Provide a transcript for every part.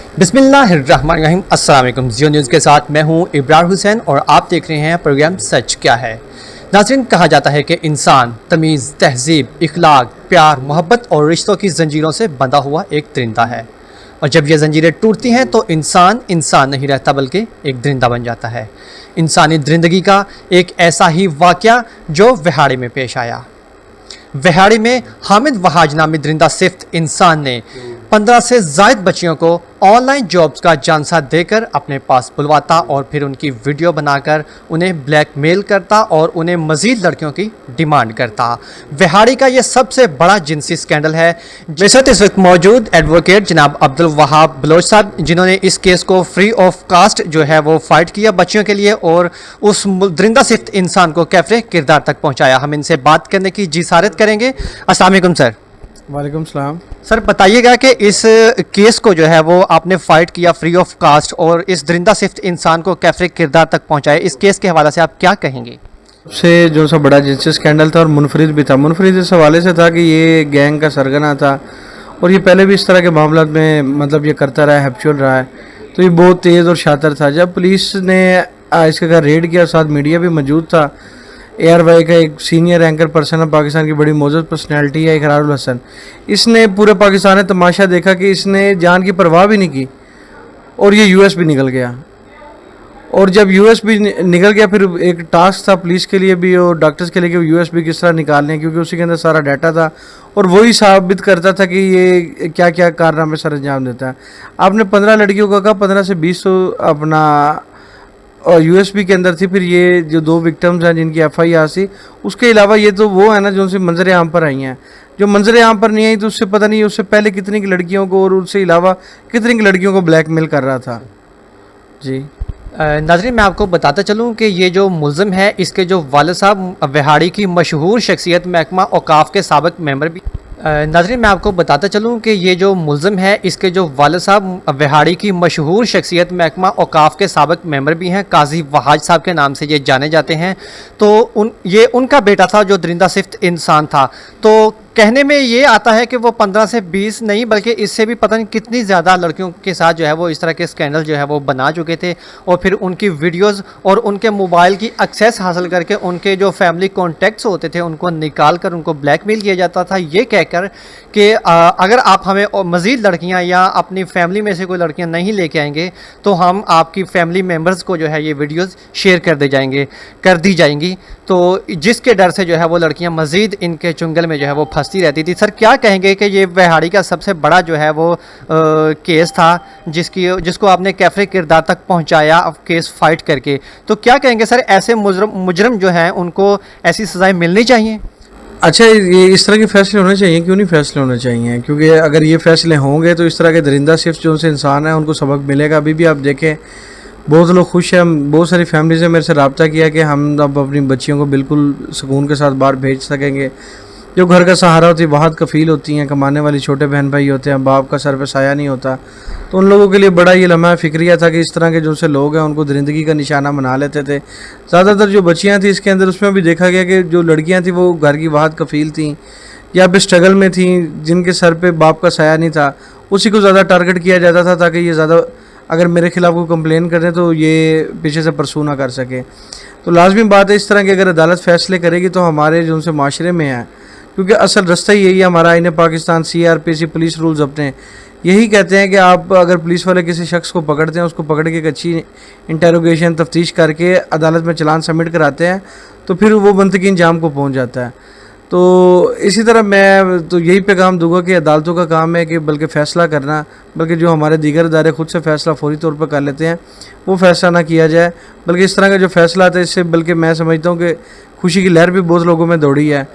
बिस्मिल्लाहिर्रहमानिर्रहीम। अस्सलाम वालेकुम। जियो न्यूज़ के साथ मैं हूं इब्रार हुसैन और आप देख रहे हैं प्रोग्राम सच क्या है। नाज़रीन, कहा जाता है कि इंसान तमीज़, तहज़ीब, इखलाक, प्यार, मोहब्बत और रिश्तों की ज़ंजीरों से बंधा हुआ एक दरिंदा है, और जब ये ज़ंजीरें टूटती हैं तो इंसान इंसान नहीं रहता बल्कि एक दरिंदा बन जाता है। इंसानी दरिंदगी का एक ऐसा ही वाक़या जो विहाड़ी में पेश आया। विहाड़ी में हामिद वहाज नामी दरिंदा सिफ्त इंसान ने 15 से ज़ायद बच्चियों को ऑनलाइन जॉब्स का झांसा देकर अपने पास बुलवाता और फिर उनकी वीडियो बनाकर उन्हें ब्लैकमेल करता और उन्हें मज़ीद लड़कियों की डिमांड करता। विहाड़ी का ये सबसे बड़ा जिनसी स्कैंडल है। मेरे साथ इस वक्त मौजूद एडवोकेट जनाब अब्दुल वहाब बलोच साहब, जिन्होंने इस केस को फ्री ऑफ कास्ट जो है वो फाइट किया बच्चियों के लिए और उस दरिंदा सिफ्त इंसान को कैफरे किरदार तक पहुँचाया। हम इनसे बात करने की जिसारत करेंगे। अस्सलाम वालेकुम सर। वालेकुम सलाम। सर, बताइएगा कि इस केस को जो है वो आपने फाइट किया फ्री ऑफ कास्ट और इस दरिंदा सिफ्त इंसान को कैफरे किरदार तक पहुंचाए, इस केस के हवाले से आप क्या कहेंगे? सबसे जो सा बड़ा जिनसी स्कैंडल था और मुनफरिद भी था। मुनफरिद इस हवाले से था कि ये गैंग का सरगना था और ये पहले भी इस तरह के मामलों में मतलब ये करता रहा है, हैप्चुअल रहा है, तो ये बहुत तेज़ और शातिर था। जब पुलिस ने इसके घर रेड किया, साथ मीडिया भी मौजूद था। ARY का एक सीनियर एंकर पर्सन है, पाकिस्तान की बड़ी मौजूद पर्सनैलिटी है इकरारुल हसन। इसने पूरे पाकिस्तान ने तमाशा देखा कि इसने जान की परवाह भी नहीं की और ये US भी निकल गया। और जब US भी निकल गया, फिर एक टास्क था पुलिस के लिए भी और डॉक्टर्स के लिए कि US भी किस तरह निकालने, क्योंकि उसी के अंदर सारा डाटा था और वही साबित करता था कि ये क्या क्या कारनामे सर अंजाम देता है। आपने 15 लड़कियों का कहा, 15 से 20 तो अपना और USB के अंदर थी। फिर ये जो 2 विक्टिम्स हैं जिनकी FIR थी, उसके अलावा ये तो वो है ना जो उनसे मंजर आम पर आई हैं। जो मंजर आम पर नहीं आई तो उससे पता नहीं उससे पहले कितनी की लड़कियों को और उससे अलावा कितनी की लड़कियों को ब्लैकमेल कर रहा था। जी नाज़रीन, मैं आपको बताता चलूं कि ये जो मुल्ज़िम है इसके जो वालिद साहब विहाड़ी की मशहूर शख्सियत महकमा औकाफ के साबिक मेंबर भी। नाज़रीन, मैं आपको बताता चलूं कि ये जो मुल्ज़िम है इसके जो वालिद साहब विहाड़ी की मशहूर शख्सियत महकमा औकाफ के साबिक मेंबर भी हैं। काजी वहाज साहब के नाम से ये जाने जाते हैं। तो ये उनका बेटा था जो दरिंदा सिफ्त इंसान था। तो कहने में ये आता है कि वो 15 से 20 नहीं बल्कि इससे भी पता नहीं कितनी ज़्यादा लड़कियों के साथ जो है वो इस तरह के स्कैंडल जो है वो बना चुके थे और फिर उनकी वीडियोस और उनके मोबाइल की एक्सेस हासिल करके उनके जो फैमिली कॉन्टेक्ट्स होते थे उनको निकाल कर उनको ब्लैकमेल किया जाता था, ये कहकर कि अगर आप हमें मज़ीद लड़कियां या अपनी फैमिली में से कोई लड़कियां नहीं लेके आएंगे तो हम आपकी फैमिली मेम्बर्स को जो है ये वीडियोज़ शेयर कर दी जाएंगी। तो जिसके डर से जो है वो लड़कियां मज़ीद इनके चुंगल में जो है वो फंसती रहती थी। सर, क्या कहेंगे कि ये विहाड़ी का सबसे बड़ा जो है वो केस था जिसको आपने कैफरे किरदार तक पहुंचाया केस फाइट करके, तो क्या कहेंगे सर, ऐसे मुजरम जो हैं उनको ऐसी सज़ाएं मिलनी चाहिए? अच्छा, ये इस तरह के फैसले होने चाहिए, क्यों नहीं फैसले होने चाहिए? क्योंकि अगर ये फैसले होंगे तो इस तरह के दरिंदा सिर्फ जो उनसे इंसान है उनको सबक मिलेगा। अभी भी आप देखें बहुत लोग खुश हैं, बहुत सारी फैमिलीज़ ने मेरे से रब्ता किया कि हम अब अपनी बच्चियों को बिल्कुल सुकून के साथ बाहर भेज सकेंगे। जो घर का सहारा होती है, वहाद कफ़ील होती हैं, कमाने वाली छोटे बहन भाई होते हैं, बाप का सर पे साया नहीं होता, तो उन लोगों के लिए बड़ा ये लम्हा फ़िक्रिया था कि इस तरह के जो से लोग हैं उनको दरिंदगी का निशाना बना लेते थे। ज़्यादातर जो बच्चियाँ थी इसके अंदर उसमें भी देखा गया कि जो लड़कियाँ थी वो घर की वाहद कफ़ील थी या फिर स्ट्रगल में थी, जिनके सर पे बाप का साया नहीं था, उसी को ज़्यादा टारगेट किया जाता था ताकि ये ज़्यादा अगर मेरे खिलाफ कोई कंप्लेन करें तो ये पीछे से परसू ना कर सके। तो लाजमी बात है इस तरह की अगर अदालत फ़ैसले करेगी तो हमारे जो उनसे माशरे में है, क्योंकि असल रास्ता ही यही है हमारा। आईने पाकिस्तान, CRPC, पुलिस रूल्स अपने यही कहते हैं कि आप अगर पुलिस वाले किसी शख्स को पकड़ते हैं, उसको पकड़ के एक अच्छी इंटेरोगेशन तफ्तीश करके अदालत में चालान सबमिट कराते हैं तो फिर वो मनतकी इंजाम को पहुंच जाता है। तो इसी तरह मैं तो यही पैगाम दूंगा कि अदालतों का काम है कि बल्कि फ़ैसला करना, बल्कि जो हमारे दीगर इदारे खुद से फ़ैसला फौरी तौर पर कर लेते हैं वो फ़ैसला ना किया जाए, बल्कि इस तरह का जो फ़ैसला आता है इससे बल्कि मैं समझता हूँ कि खुशी की लहर भी बहुत लोगों में दौड़ी है,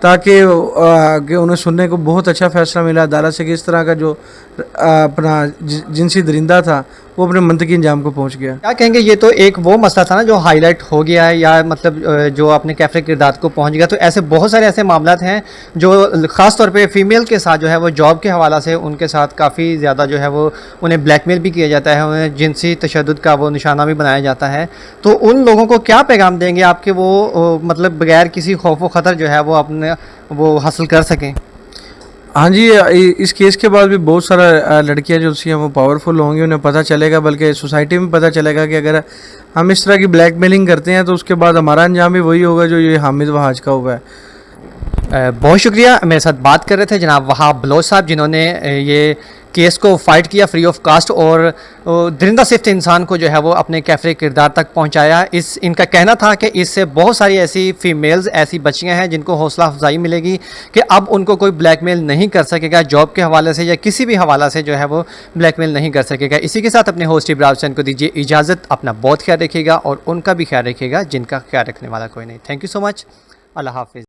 ताकि उन्हें सुनने को बहुत अच्छा फ़ैसला मिला अदालत से कि इस तरह का जो अपना जिनसी दरिंदा था वो अपने मंतकी अंजाम को पहुंच गया। क्या कहेंगे, ये तो एक वो मसला था ना जो हाईलाइट हो गया है या मतलब जो अपने कैफरे किरदार को पहुंच गया। तो ऐसे बहुत सारे ऐसे मामला हैं जो ख़ास तौर पे फीमेल के साथ जो है वो जॉब के हवाला से उनके साथ काफ़ी ज़्यादा जो है वो उन्हें ब्लैकमेल भी किया जाता है, उन्हें जिनसी तशद्दुद का वो निशाना भी बनाया जाता है। तो उन लोगों को क्या पैगाम देंगे आपके वो मतलब बगैर किसी खौफ व ख़तर जो है वो अपने वो हासिल कर सकें? हाँ जी, इस केस के बाद भी बहुत सारा लड़कियां जो सी हैं वो पावरफुल होंगी, उन्हें पता चलेगा, बल्कि सोसाइटी में पता चलेगा कि अगर हम इस तरह की ब्लैकमेलिंग करते हैं तो उसके बाद हमारा अंजाम भी वही होगा जो ये हामिद वहाज का हुआ है। बहुत शुक्रिया। मेरे साथ बात कर रहे थे जनाब वहाब बलोच साहब, जिन्होंने ये केस को फाइट किया फ्री ऑफ कास्ट और दरिंदा सिफ्त इंसान को जो है वो अपने कैफरे किरदार तक पहुंचाया। इनका कहना था कि इससे बहुत सारी ऐसी फीमेल्स, ऐसी बच्चियां हैं जिनको हौसला अफजाई मिलेगी कि अब उनको कोई ब्लैकमेल नहीं कर सकेगा, जॉब के हवाले से या किसी भी हवाला से जो है वो ब्लैकमेल नहीं कर सकेगा। इसी के साथ अपने होस्ट इब्राहिम हुसैन को दीजिए इजाज़त। अपना बहुत ख्याल रखिएगा और उनका भी ख्याल रखिएगा जिनका ख्याल रखने वाला कोई नहीं। Thank you so much. Allah हाफिज़।